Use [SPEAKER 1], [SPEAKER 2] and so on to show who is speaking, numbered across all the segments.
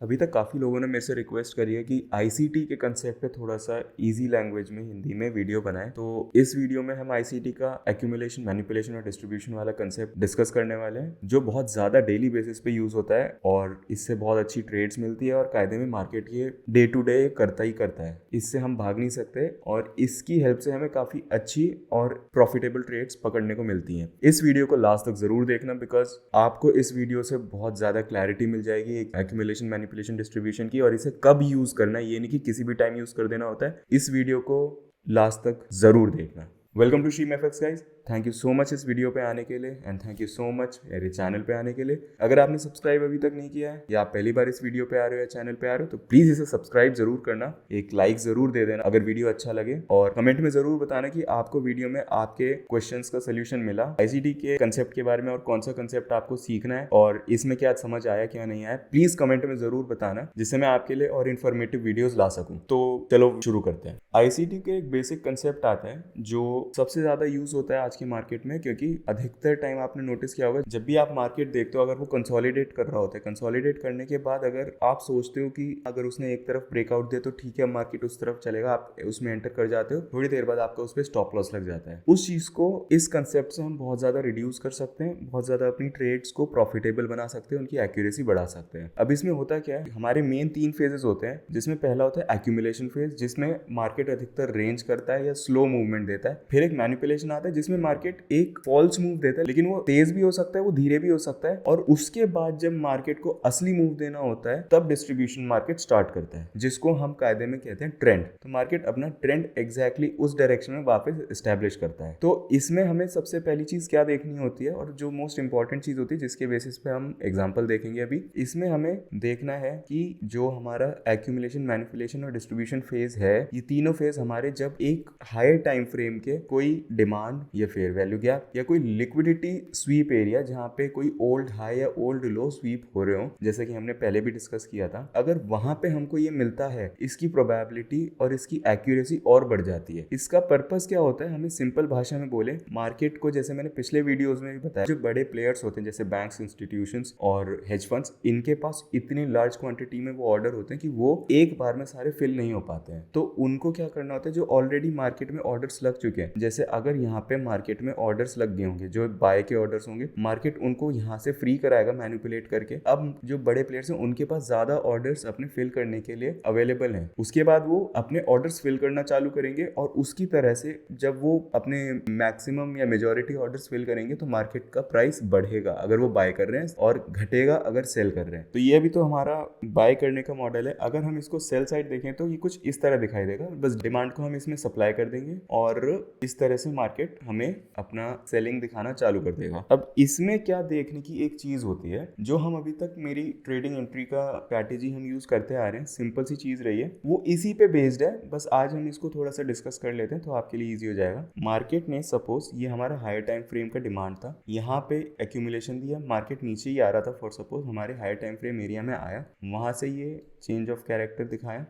[SPEAKER 1] अभी तक काफ़ी लोगों ने मेरे से रिक्वेस्ट करी है कि आईसीटी के कंसेप्ट पे थोड़ा सा इजी लैंग्वेज में हिंदी में वीडियो बनाएं। तो इस वीडियो में हम आईसीटी का एक्यूमुलेशन, मैनिपुलेशन और डिस्ट्रीब्यूशन वाला कंसेप्ट डिस्कस करने वाले हैं, जो बहुत ज़्यादा डेली बेसिस पे यूज़ होता है और इससे बहुत अच्छी ट्रेड्स मिलती है और कायदे में मार्केट ये डे टू डे करता ही करता है। इससे हम भाग नहीं सकते और इसकी हेल्प से हमें काफ़ी अच्छी और प्रॉफिटेबल ट्रेड्स पकड़ने को मिलती हैं। इस वीडियो को लास्ट तक ज़रूर देखना, बिकॉज आपको इस वीडियो से बहुत ज़्यादा क्लैरिटी मिल जाएगी एक्यूमुलेशन, मैनिपुलेशन, डिस्ट्रीब्यूशन की, और इसे कब यूज़ करना है। ये नहीं कि किसी भी टाइम यूज़ कर देना होता है। इस वीडियो को लास्ट तक ज़रूर देखना। Welcome to Stream FX guys. Thank you so much इस वीडियो पे आने के लिए and thank you so much मेरे चैनल पे आने के लिए। अगर आपने सब्सक्राइब अभी तक नहीं किया है या आप पहली बार इस वीडियो पे आ रहे हो या चैनल पे आ रहे हो तो प्लीज़ इसे सब्सक्राइब जरूर करना, एक लाइक ज़रूर दे देना अगर वीडियो अच्छा लगे, और कमेंट में ज़रूर बताना कि आपको वीडियो में आपके क्वेश्चंस का सोल्यूशन मिला, आईसीटी के कंसेप्ट के बारे में, और कौन सा कंसेप्ट आपको सीखना है और इसमें क्या समझ आया क्या नहीं आया। प्लीज़ कमेंट में ज़रूर बताना, जिससे मैं आपके लिए और इन्फॉर्मेटिव वीडियोज़ ला सकूँ। तो चलो शुरू करते हैं। आईसीटी के एक बेसिक कंसेप्ट आता है जो सबसे ज़्यादा यूज़ होता है आज की मार्केट में, क्योंकि अधिकतर टाइम आपने नोटिस किया होगा जब भी आप मार्केट देखते हो, अगर वो कंसोलिडेट कर रहा होता है, कंसोलिडेट करने के बाद अगर आप सोचते हो कि अगर उसने एक तरफ ब्रेकआउट दिया तो ठीक है मार्केट उस तरफ चलेगा, आप उसमें एंटर कर जाते हो, थोड़ी देर बाद आपका उस पर स्टॉप लॉस लग जाता है। उस चीज़ को इस कंसेप्ट से हम बहुत ज़्यादा रिड्यूस कर सकते हैं, बहुत ज़्यादा अपनी ट्रेड्स को प्रॉफिटेबल बना सकते हैं, उनकी एक्यूरेसी बढ़ा सकते हैं। अब इसमें होता क्या है, हमारे मेन 3 फेजेस होते हैं, जिसमें पहला होता है एक्यूमुलेशन फेज, जिसमें मार्केट अधिकतर रेंज करता है या स्लो मूवमेंट देता है। फिर एक मैनिपुलेशन आता है जिसमें मार्केट एक फॉल्स मूव देता है, लेकिन वो तेज भी हो सकता है, वो धीरे भी हो सकता है, और उसके बाद जब मार्केट को असली मूव देना होता है तब डिस्ट्रीब्यूशन मार्केट स्टार्ट करता है, जिसको हम कायदे में कहते हैं ट्रेंड। तो मार्केट अपना ट्रेंड एग्जैक्टली उस डायरेक्शन में वापस एस्टेब्लिश करता है। तो इसमें हमें सबसे पहली चीज क्या देखनी होती है, और जो मोस्ट इंपॉर्टेंट चीज होती है जिसके बेसिस पे हम एग्जांपल देखेंगे अभी, इसमें हमें देखना है कि जो हमारा एक्यूमुलेशन, मैनिपुलेशन और डिस्ट्रीब्यूशन फेज है, ये तीनों फेज हमारे जब एक हायर टाइम फ्रेम के कोई डिमांड या फेयर वैल्यू गैप या कोई लिक्विडिटी स्वीप एरिया, जहां पे कोई ओल्ड हाई या ओल्ड लो स्वीप हो रहे हो, जैसे कि हमने पहले भी डिस्कस किया था, अगर वहां पे हमको ये मिलता है, इसकी प्रोबेबिलिटी और इसकी एक्यूरेसी और बढ़ जाती है। इसका पर्पस क्या होता है, हमें सिंपल भाषा में बोले, मार्केट को, जैसे मैंने पिछले वीडियोस में भी बताया, जो बड़े प्लेयर्स होते हैं जैसे बैंक्स, इंस्टीट्यूशंस और हेज फंड्स, इनके पास इतनी लार्ज क्वांटिटी में वो ऑर्डर होते हैं कि वो एक बार में सारे फिल नहीं हो पाते हैं। तो उनको क्या करना होता है, जो ऑलरेडी मार्केट में ऑर्डर्स लग चुके हैं, जैसे अगर यहाँ पे मार्केट में ऑर्डर्स लग गए होंगे, जो बाय के ऑर्डर्स होंगे, मार्केट उनको यहाँ से फ्री कराएगा मैनिपुलेट करके। अब जो बड़े प्लेयर्स हैं उनके पास ज्यादा ऑर्डर्स अपने फिल करने के लिए अवेलेबल हैं। उसके बाद वो अपने ऑर्डर्स फिल करना चालू करेंगे, और उसकी तरह से जब वो अपने मैक्सिमम या मेजॉरिटी ऑर्डर्स फिल करेंगे तो मार्केट का प्राइस बढ़ेगा अगर वो बाय कर रहे हैं, और घटेगा अगर सेल कर रहे हैं। तो ये भी तो हमारा बाय करने का मॉडल है। अगर हम इसको सेल साइड देखें तो ये कुछ इस तरह दिखाई देगा, बस डिमांड को हम इसमें सप्लाई कर देंगे और इस तरह से मार्केट हमें अपना सेलिंग दिखाना चालू कर देगा। अब इसमें क्या देखने की एक चीज होती है, जो हम अभी तक मेरी ट्रेडिंग एंट्री का स्ट्रैटेजी हम यूज करते आ रहे हैं, सिंपल सी चीज रही है, वो इसी पे बेस्ड है। बस आज हम इसको थोड़ा सा डिस्कस कर लेते हैं तो आपके लिए इजी हो जाएगा। मार्केट ने सपोज, ये हमारा हायर टाइम फ्रेम का डिमांड था, यहाँ पे एक्यूमुलेशन दिया, मार्केट नीचे ही आ रहा था, फॉर सपोज हमारे हायर टाइम फ्रेम एरिया में आया, वहां से ये चेंज ऑफ कैरेक्टर दिखाया,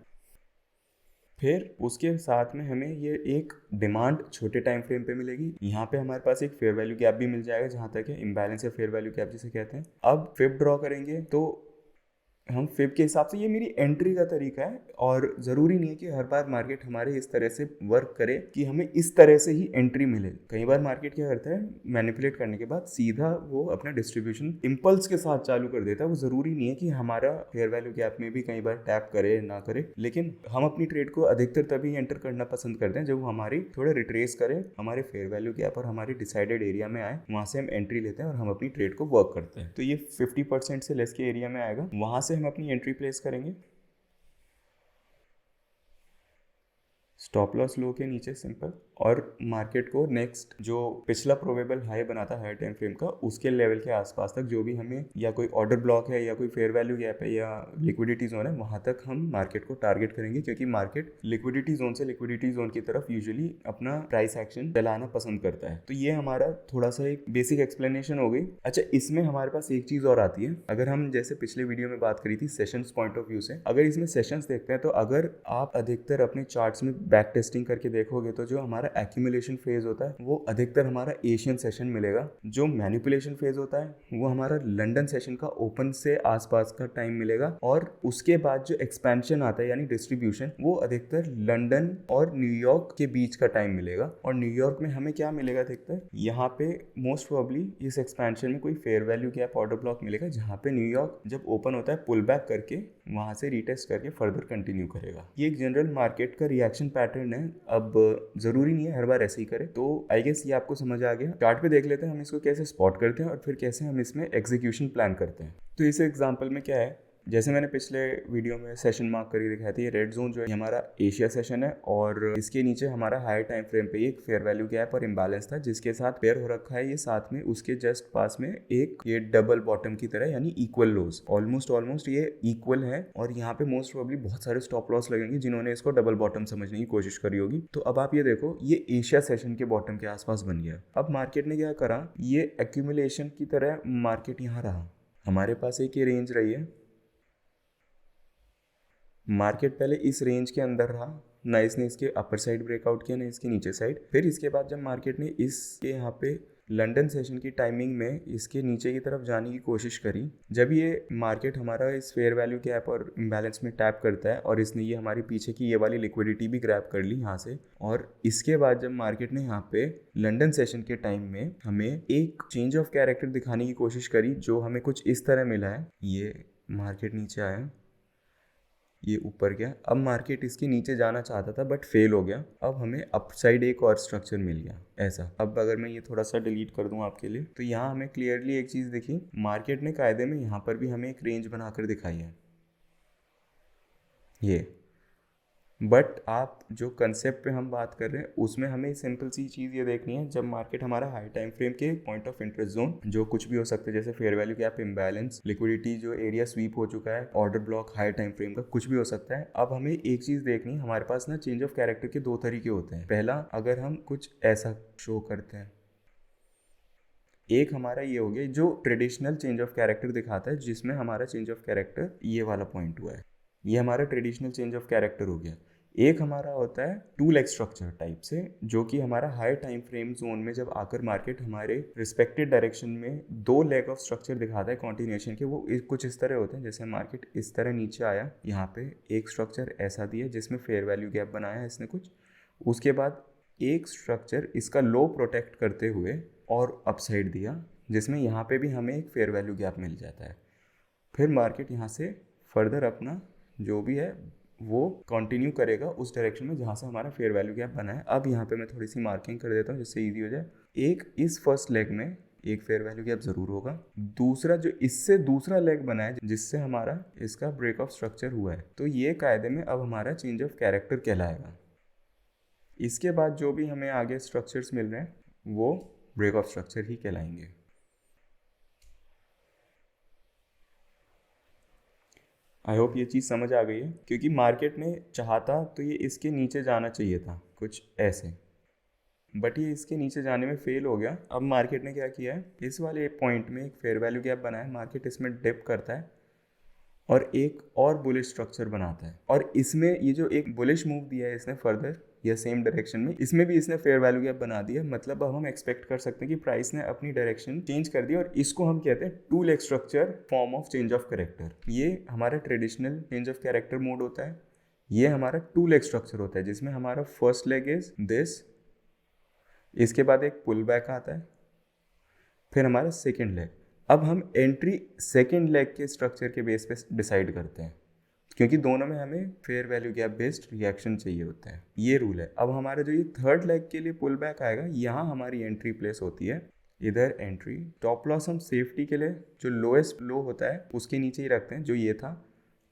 [SPEAKER 1] फिर उसके साथ में हमें ये एक डिमांड छोटे टाइम फ्रेम पे मिलेगी, यहाँ पे हमारे पास एक फेयर वैल्यू गैप भी मिल जाएगा, जहाँ तक है इम्बैलेंस या फेयर वैल्यू गैप जिसे कहते हैं। अब फिब ड्रॉ करेंगे तो हम फिब के हिसाब से, ये मेरी एंट्री का तरीका है, और ज़रूरी नहीं है कि हर बार मार्केट हमारे इस तरह से वर्क करे कि हमें इस तरह से ही एंट्री मिले। कई बार मार्केट क्या करता है, मैनिपुलेट करने के बाद सीधा वो अपना डिस्ट्रीब्यूशन इम्पल्स के साथ चालू कर देता है। वो ज़रूरी नहीं है कि हमारा फेयर वैल्यू गैप में भी कई बार टैप करे ना करे, लेकिन हम अपनी ट्रेड को अधिकतर तभी एंटर करना पसंद करते हैं जब वो हमारी थोड़ा रिट्रेस करे, हमारे फेयर वैल्यू गैप और हमारी डिसाइडेड एरिया में आए, वहाँ से हम एंट्री लेते हैं और हम अपनी ट्रेड को वर्क करते हैं। तो ये 50% से लेस के एरिया में आएगा, वहाँ से हम अपनी एंट्री प्लेस करेंगे, स्टॉप लॉस लो के नीचे सिंपल, और मार्केट को नेक्स्ट जो पिछला प्रोबेबल हाई बना था हायर टाइम फ्रेम का, उसके लेवल के आसपास तक जो भी हमें, या कोई ऑर्डर ब्लॉक है या कोई फेयर वैल्यू गैप है या लिक्विडिटी जोन है, वहां तक हम मार्केट को टारगेट करेंगे, क्योंकि मार्केट लिक्विडिटी जोन से लिक्विडिटी जोन की तरफ यूजुअली अपना प्राइस एक्शन चलाना पसंद करता है। तो ये हमारा थोड़ा सा एक बेसिक एक्सप्लेनेशन हो गई। अच्छा, इसमें हमारे पास एक चीज और आती है, अगर हम जैसे पिछले वीडियो में बात करी थी सेशंस पॉइंट ऑफ व्यू से, अगर इसमें सेशंस देखते हैं तो अगर आप अधिकतर अपने चार्ट्स में बैक टेस्टिंग करके देखोगे तो जो हमारा एक्यूमुलेशन फेज होता है वो अधिकतर हमारा एशियन सेशन मिलेगा, जो मैनिपुलेशन फेज होता है वो हमारा लंदन सेशन का ओपन से आसपास का टाइम मिलेगा, और उसके बाद जो एक्सपेंशन आता है यानी डिस्ट्रीब्यूशन वो अधिकतर लंदन और न्यूयॉर्क के बीच का टाइम मिलेगा। और न्यूयॉर्क में हमें क्या मिलेगा अधिकतर, यहाँ पे मोस्ट प्रोबेबली इस एक्सपेंशन में कोई fair value gap order block मिलेगा, जहाँ पे न्यूयॉर्क जब ओपन होता है पुल बैक करके वहां से रीटेस्ट करके फर्दर कंटिन्यू करेगा। ये एक जनरल मार्केट का रिएक्शन पैटर्न है। अब जरूरी नहीं है हर बार ऐसे ही करें, तो आई गेस ये आपको समझ आ गया। चार्ट पे देख लेते हैं हम इसको कैसे स्पॉट करते हैं और फिर कैसे हम इसमें एग्जीक्यूशन प्लान करते हैं। तो इस एग्जांपल में क्या है, जैसे मैंने पिछले वीडियो में सेशन मार्क करके दिखाया था, ये रेड जोन जो है हमारा एशिया सेशन है, और इसके नीचे हमारा हायर टाइम फ्रेम पे एक फेयर वैल्यू गैप और इम्बैलेंस था जिसके साथ पेयर हो रखा है ये साथ में उसके जस्ट पास में एक ये डबल बॉटम की तरह यानी इक्वल लोज, ऑलमोस्ट ये इक्वल है। और यहाँ पे मोस्ट प्रोबेबली बहुत सारे स्टॉप लॉस लगेंगे जिन्होंने इसको डबल बॉटम समझने की कोशिश करी होगी। तो अब आप ये देखो, ये एशिया सेशन के बॉटम के आसपास बन गया। अब मार्केट ने क्या करा, ये एक्यूमुलेशन की तरह मार्केट यहाँ रहा, हमारे पास एक ये रेंज रही है, मार्केट पहले इस रेंज के अंदर रहा, ना इसने इसके अपर साइड ब्रेकआउट किया ना इसके नीचे साइड। फिर इसके बाद जब मार्केट ने इसके यहाँ पे लंदन सेशन की टाइमिंग में इसके नीचे की तरफ जाने की कोशिश करी, जब ये मार्केट हमारा इस फेयर वैल्यू गैप और इम्बैलेंस में टैप करता है और इसने ये हमारी पीछे की ये वाली लिक्विडिटी भी ग्रैब कर ली यहाँ से, और इसके बाद जब मार्केट ने यहाँ पे लंदन सेशन के टाइम में हमें एक चेंज ऑफ कैरेक्टर दिखाने की कोशिश करी जो हमें कुछ इस तरह मिला है। ये मार्केट नीचे आया, ये ऊपर गया, अब मार्केट इसके नीचे जाना चाहता था बट फेल हो गया। अब हमें अपसाइड एक और स्ट्रक्चर मिल गया ऐसा। अब अगर मैं ये थोड़ा सा डिलीट कर दूं आपके लिए, तो यहाँ हमें क्लियरली एक चीज़ दिखी, मार्केट ने कायदे में यहाँ पर भी हमें एक रेंज बनाकर दिखाई है ये। बट आप जो कंसेप्ट पे हम बात कर रहे हैं उसमें हमें सिंपल सी चीज़ ये देखनी है, जब मार्केट हमारा हाई टाइम फ्रेम के पॉइंट ऑफ इंटरेस्ट जोन जो कुछ भी हो सकते हैं जैसे fair value gap, imbalance, liquidity जो एरिया स्वीप हो चुका है, order block, high time frame का कुछ भी हो सकता है। अब हमें एक चीज़ देखनी है, हमारे पास ना चेंज ऑफ कैरेक्टर के दो तरीके होते हैं। पहला, अगर हम कुछ ऐसा शो करते हैं, एक हमारा ये हो गया जो ट्रेडिशनल चेंज ऑफ कैरेक्टर दिखाता है जिसमें हमारा चेंज ऑफ कैरेक्टर ये वाला पॉइंट हुआ है, ये हमारा ट्रेडिशनल चेंज ऑफ कैरेक्टर हो गया। एक हमारा होता है टू लेग स्ट्रक्चर टाइप से, जो कि हमारा हाई टाइम फ्रेम जोन में जब आकर मार्केट हमारे रिस्पेक्टेड डायरेक्शन में दो लेग ऑफ स्ट्रक्चर दिखाता है कॉन्टिन्यूएशन के, वो कुछ इस तरह होते हैं। जैसे मार्केट इस तरह नीचे आया, यहाँ पे एक स्ट्रक्चर ऐसा दिया जिसमें फेयर वैल्यू गैप बनाया है इसने कुछ, उसके बाद एक स्ट्रक्चर इसका लो प्रोटेक्ट करते हुए और अपसाइड दिया जिसमें यहाँ पे भी हमें एक फेयर वैल्यू गैप मिल जाता है। फिर मार्केट यहाँ से फर्दर अपना जो भी है वो कंटिन्यू करेगा उस डायरेक्शन में जहाँ से हमारा फेयर वैल्यू गैप बना है। अब यहाँ पे मैं थोड़ी सी मार्किंग कर देता हूँ जिससे इजी हो जाए। एक इस फर्स्ट लेग में एक फेयर वैल्यू गैप जरूर होगा, दूसरा जो इससे दूसरा लेग बना है जिससे हमारा इसका ब्रेक ऑफ स्ट्रक्चर हुआ है, तो ये कायदे में अब हमारा चेंज ऑफ कैरेक्टर कहलाएगा। इसके बाद जो भी हमें आगे स्ट्रक्चर्स मिल रहे हैं वो ब्रेक ऑफ स्ट्रक्चर ही कहलाएंगे। आई होप ये चीज़ समझ आ गई है, क्योंकि मार्केट ने चाहता तो ये इसके नीचे जाना चाहिए था कुछ ऐसे, बट ये इसके नीचे जाने में फेल हो गया। अब मार्केट ने क्या किया है, इस वाले पॉइंट में एक फेयर वैल्यू गैप बनाया, मार्केट इसमें डिप करता है और एक और बुलिश स्ट्रक्चर बनाता है, और इसमें ये जो एक बुलिश मूव दिया है इसने फर्दर या सेम डायरेक्शन में, इसमें भी इसने फेयर वैल्यू गैप बना दिया। मतलब अब हम एक्सपेक्ट कर सकते हैं कि प्राइस ने अपनी डायरेक्शन चेंज कर दी, और इसको हम कहते हैं two leg structure form of change of character. ये हमारा traditional change of character mode होता है, ये हमारा टू लेग स्ट्रक्चर होता है जिसमें हमारा फर्स्ट लेग इज दिस, इसके बाद एक पुल बैक आता है, फिर हमारा सेकेंड लेग। अब हम एंट्री सेकेंड लेग के स्ट्रक्चर के बेस पे डिसाइड करते हैं, क्योंकि दोनों में हमें fair value gap based reaction चाहिए होता है, ये रूल है। अब हमारा जो ये थर्ड लेग के लिए पुल बैक आएगा, यहाँ हमारी एंट्री प्लेस होती है, इधर एंट्री। टॉप लॉस हम सेफ्टी के लिए जो लोएस्ट लो होता है उसके नीचे ही रखते हैं जो ये था,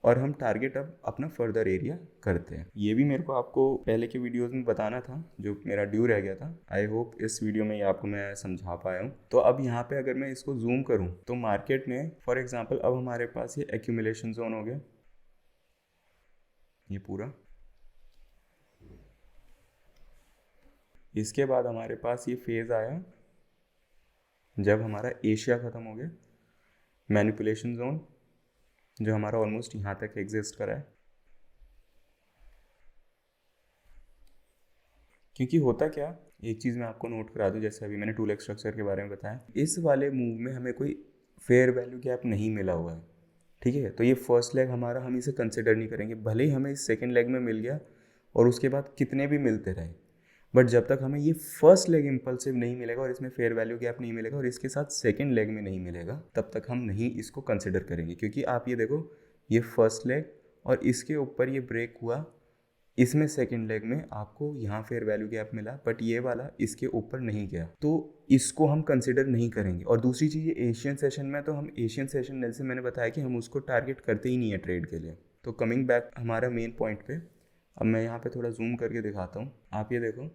[SPEAKER 1] और हम टारगेट अब अपना फर्दर एरिया करते हैं। ये भी मेरे को आपको पहले के वीडियोस में बताना था जो मेरा ड्यू रह गया था। आई होप इस वीडियो में ये आपको मैं समझा पाया हूँ। तो अब यहाँ पे अगर मैं इसको जूम करूँ तो मार्केट ने फॉर एग्जांपल अब हमारे पास ये एक्यूमुलेशन जोन हो गया, ये पूरा। इसके बाद हमारे पास ये फेज आया जब हमारा एशिया ख़त्म हो गया, मैनिपुलेशन जोन जो हमारा ऑलमोस्ट यहाँ तक एग्जिस्ट करा है। क्योंकि होता क्या, एक चीज़ मैं आपको नोट करा दूँ, जैसे अभी मैंने 2 लेग स्ट्रक्चर के बारे में बताया, इस वाले मूव में हमें कोई फेयर वैल्यू गैप नहीं मिला हुआ है, ठीक है। तो ये फर्स्ट लेग हमारा, हम इसे कंसिडर नहीं करेंगे, भले ही हमें इस सेकेंड लेग में मिल गया और उसके बाद कितने भी मिलते रहे, बट जब तक हमें ये फर्स्ट लेग इम्पल्सिव नहीं मिलेगा और इसमें फेयर वैल्यू गैप नहीं मिलेगा और इसके साथ सेकेंड लेग में नहीं मिलेगा, तब तक हम नहीं इसको कंसिडर करेंगे। क्योंकि आप ये देखो, ये फर्स्ट लेग और इसके ऊपर ये ब्रेक हुआ, इसमें सेकेंड लेग में आपको यहाँ फेयर वैल्यू गैप मिला, बट ये वाला इसके ऊपर नहीं गया, तो इसको हम कंसिडर नहीं करेंगे। और दूसरी चीज़, ये एशियन सेशन में, तो हम एशियन सेशन जैसे मैंने बताया कि हम उसको टारगेट करते ही नहीं है ट्रेड के लिए। तो कमिंग बैक हमारा मेन पॉइंट पे, अब मैं यहाँ पे थोड़ा जूम करके दिखाता हूँ। आप ये देखो,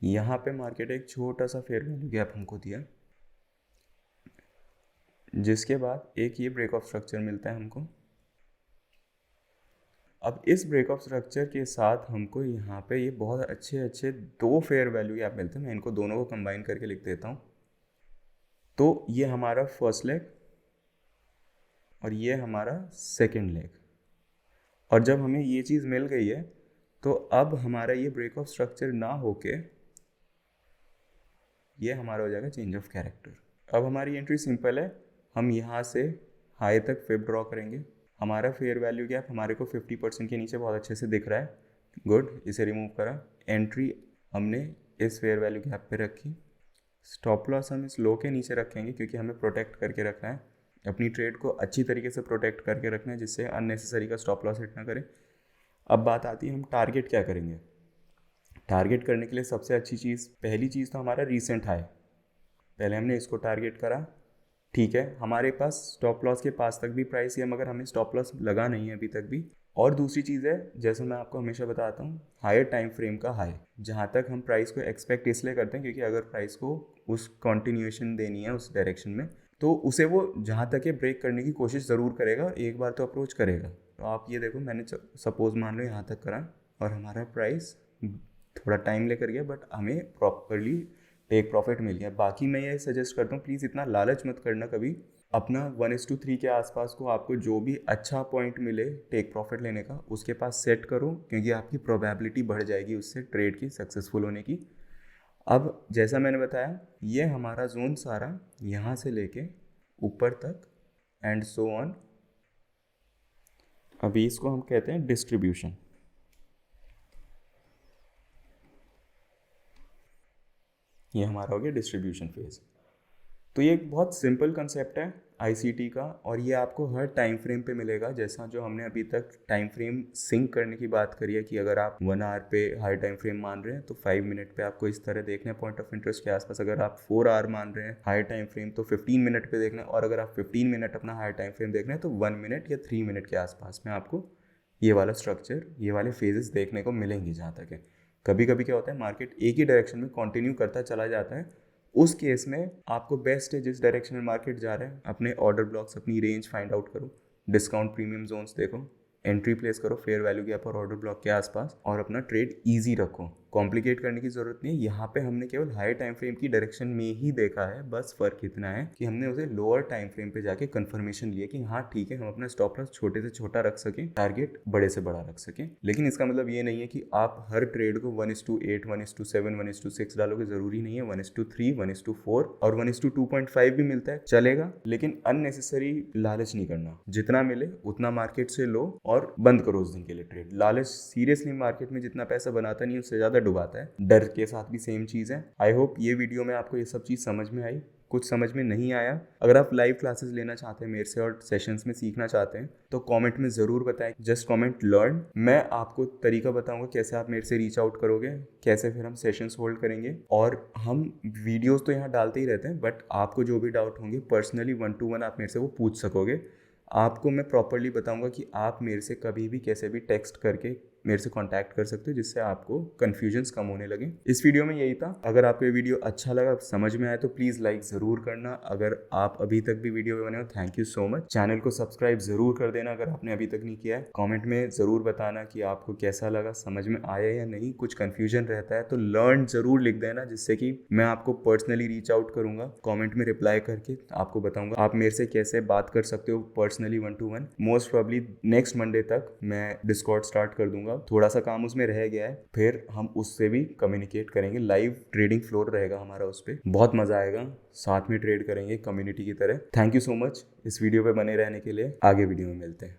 [SPEAKER 1] यहाँ पे मार्केट एक छोटा सा फेयर वैल्यू गैप हमको दिया, जिसके बाद एक ये ब्रेक ऑफ स्ट्रक्चर मिलता है हमको। अब इस ब्रेक ऑफ स्ट्रक्चर के साथ हमको यहाँ पे ये बहुत अच्छे अच्छे 2 फेयर वैल्यू गैप मिलते हैं। मैं इनको दोनों को कंबाइन करके लिख देता हूँ। तो ये हमारा फर्स्ट लेग और ये हमारा सेकेंड लेग। और जब हमें ये चीज़ मिल गई है, तो अब हमारा ये ब्रेक ऑफ स्ट्रक्चर ना होके ये हमारा हो जाएगा चेंज ऑफ कैरेक्टर। अब हमारी एंट्री सिंपल है, हम यहाँ से हाई तक फिब ड्रॉ करेंगे। हमारा फेयर वैल्यू गैप हमारे को 50% के नीचे बहुत अच्छे से दिख रहा है, गुड, इसे रिमूव करा। एंट्री हमने इस फेयर वैल्यू गैप पे रखी। स्टॉप लॉस हम इस लो के नीचे रखेंगे, क्योंकि हमें प्रोटेक्ट करके रखना है, अपनी ट्रेड को अच्छी तरीके से प्रोटेक्ट करके रखना है, जिससे अननेसेसरी का स्टॉप लॉस हिट ना करे। अब बात आती है हम टारगेट क्या करेंगे। टारगेट करने के लिए सबसे अच्छी चीज़, पहली चीज़ तो हमारा रीसेंट हाई, पहले हमने इसको टारगेट करा, ठीक है। हमारे पास स्टॉप लॉस के पास तक भी प्राइस है, मगर हमें स्टॉप लॉस लगा नहीं है अभी तक भी। और दूसरी चीज़ है, जैसे मैं आपको हमेशा बताता हूँ, हायर टाइम फ्रेम का हाई, जहाँ तक हम प्राइस को एक्सपेक्ट इसलिए करते हैं क्योंकि अगर प्राइस को उस कॉन्टिन्यूएशन देनी है उस डायरेक्शन में, तो उसे वो जहाँ तक ये ब्रेक करने की कोशिश ज़रूर करेगा और एक बार तो अप्रोच करेगा। तो आप ये देखो, मैंने सपोज मान लो यहाँ तक करा और हमारा प्राइस थोड़ा टाइम लेकर गया, बट हमें प्रॉपरली टेक प्रॉफिट मिल गया। बाकी मैं ये सजेस्ट करता हूँ, प्लीज़ इतना लालच मत करना कभी। अपना 1:3 के आसपास को आपको जो भी अच्छा पॉइंट मिले टेक प्रॉफिट लेने का, उसके पास सेट करो, क्योंकि आपकी प्रोबेबिलिटी बढ़ जाएगी उससे ट्रेड की सक्सेसफुल होने की। अब जैसा मैंने बताया, ये हमारा जोन सारा यहाँ से लेके ऊपर तक एंड सो ऑन, अभी इसको हम कहते हैं डिस्ट्रीब्यूशन। ये हमारा हो गया डिस्ट्रीब्यूशन फेज। तो ये एक बहुत सिंपल कंसेप्ट है आईसीटी का, और ये आपको हर टाइम फ्रेम पे मिलेगा। जैसा जो हमने अभी तक टाइम फ्रेम सिंक करने की बात करी है कि अगर आप 1 आवर पे हाई टाइम फ्रेम मान रहे हैं तो 5 मिनट पे आपको इस तरह देखना है पॉइंट ऑफ इंटरेस्ट के आसपास। अगर आप 4 आवर मान रहे हैं हाई टाइम फ्रेम तो 15 मिनट पे देखना है, और अगर आप 15 मिनट अपना हाई टाइम फ्रेम देखना है तो 1 मिनट या 3 मिनट के आसपास में आपको ये वाला स्ट्रक्चर, ये वाले फेजेस देखने को मिलेंगे। जहाँ तक है, कभी कभी क्या होता है, मार्केट एक ही डायरेक्शन में कंटिन्यू करता चला जाता है, उस केस में आपको बेस्ट है जिस डायरेक्शन में मार्केट जा रहा है, अपने ऑर्डर ब्लॉक्स, अपनी रेंज फाइंड आउट करो, डिस्काउंट प्रीमियम जोन्स देखो, एंट्री प्लेस करो फेयर वैल्यू गैप और ऑर्डर ब्लॉक के आसपास, और अपना ट्रेड इजी रखो। कॉम्प्लिकेट करने की जरूरत नहीं है। यहाँ पे हमने केवल हाई टाइम फ्रेम की डायरेक्शन में ही देखा है, बस फर्क इतना है कि हमने उसे लोअर टाइम फ्रेम पे जाके कंफर्मेशन लिया कि हाँ ठीक है, हम अपना स्टॉप लॉस छोटे से छोटा रख सकें, टारगेट बड़े से बड़ा रख सकें। लेकिन इसका मतलब ये नहीं है कि आप हर ट्रेड को 1:8, 1:7, 1:6 डालोगे, जरूरी नहीं है। 1:3, 1:4 और 1:2.5 भी मिलता है, चलेगा, लेकिन अननेसेसरी लालच नहीं करना। जितना मिले उतना मार्केट से लो और बंद करो उस दिन के लिए ट्रेड। लालच सीरियसली मार्केट में जितना पैसा बनाता नहीं, उससे ज्यादा डुबाता है। डर के साथ भी सेम चीज है। आई होप ये वीडियो में आपको ये सब चीज समझ में आई। कुछ समझ में नहीं आया, अगर आप लाइव क्लासेस लेना चाहते हैं मेरे से और सेशंस में सीखना चाहते हैं, तो कमेंट में ज़रूर बताएं। Just comment learn. मैं आपको तरीका बताऊंगा कैसे आप मेरे से रीच आउट करोगे, कैसे फिर हम सेशंस होल्ड करेंगे। और हम वीडियोस तो यहाँ डालते ही रहते हैं, बट आपको जो भी डाउट होंगे पर्सनली 1-to-1 आप मेरे से वो पूछ सकोगे। आपको मैं प्रॉपरली बताऊंगा कि आप मेरे से कभी भी कैसे भी टेक्स्ट करके मेरे से कांटेक्ट कर सकते हो, जिससे आपको कन्फ्यूजन्स कम होने लगे। इस वीडियो में यही था। अगर आपको ये वीडियो अच्छा लगा, समझ में आया, तो प्लीज़ लाइक ज़रूर करना। अगर आप अभी तक भी वीडियो में बने हो, thank you so much. Channel को सब्सक्राइब ज़रूर कर देना अगर आपने अभी तक नहीं किया है। कॉमेंट में ज़रूर बताना कि आपको कैसा लगा, समझ में आया या नहीं। कुछ कन्फ्यूजन रहता है तो लर्न ज़रूर लिख देना, जिससे कि मैं आपको पर्सनली रीच आउट करूँगा, कॉमेंट में रिप्लाई करके आपको बताऊँगा आप मेरे से कैसे बात कर सकते हो personally 1-to-1। Most probably next Monday तक मैं डिस्कॉर्ड स्टार्ट कर दूंगा करूंगा, थोड़ा सा काम उसमें रह गया है, फिर हम उससे भी कम्युनिकेट करेंगे। लाइव ट्रेडिंग फ्लोर रहेगा हमारा, उस पर बहुत मजा आएगा, साथ में ट्रेड करेंगे कम्युनिटी की तरह। थैंक यू सो मच इस वीडियो पे बने रहने के लिए। आगे वीडियो में मिलते हैं।